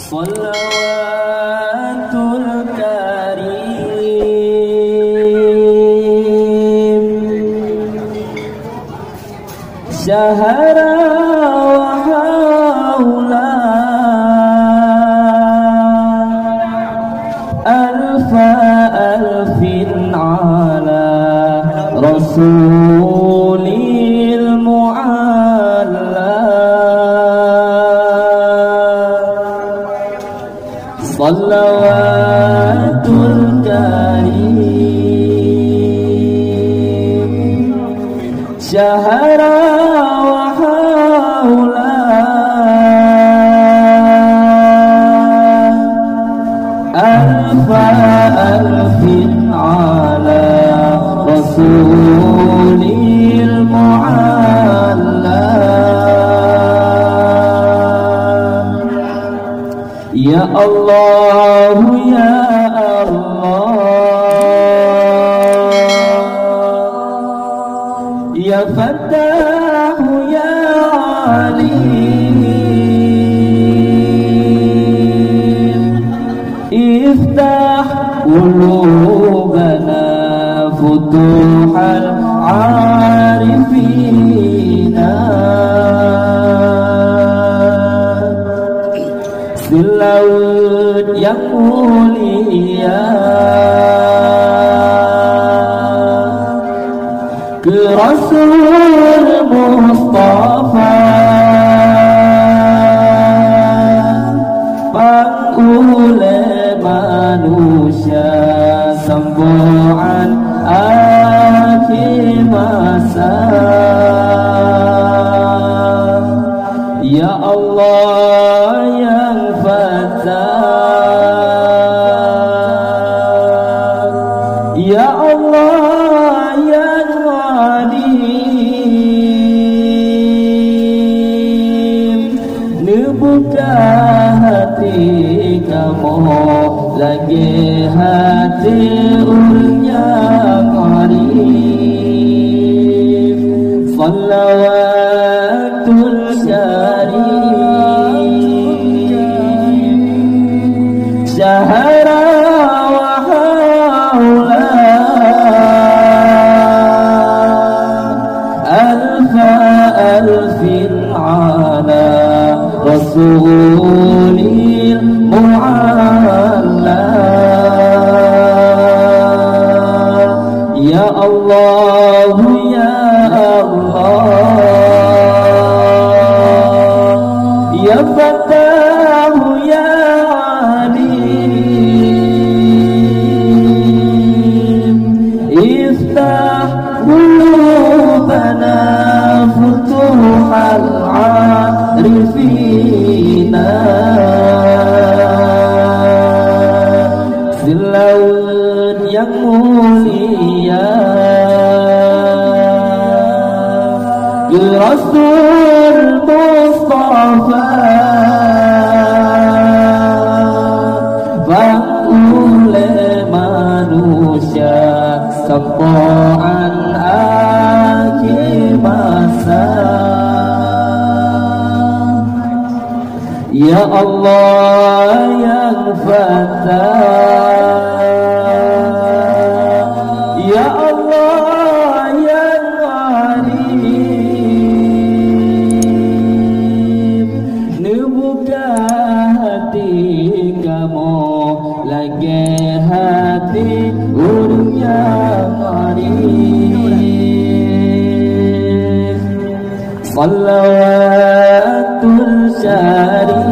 Salawatul karim syahara wa haula alfa alfin ala rasulil mu'alla Salawatul karim syahara wa haula alfa alfin ala rasulil mu'alla Ya Allah ya Allah Ya Fattah ya Alim Iftah qulubana futuhal arifina Laut yang mulia ke Rasul Mustafa pangule manusia sembuhan akhir masa Ya Allah yang Ya Allah yang alim Nebuka hati kamu Lagi hati urnya qarib Salawatul karim Syahara wa haula alfa alfin ala rasulil mu'alla Ya Allah ya Allah Ya Fattah ya qulubana futuhal arifina Silaut yang mulia ke Rasul Mustafa Bangule manusia Sempoan akhir masa Ya Allah yang Fattah Ya Allah yang Alim Nebuka hati kamu Lagi hati urnya Salawatul karim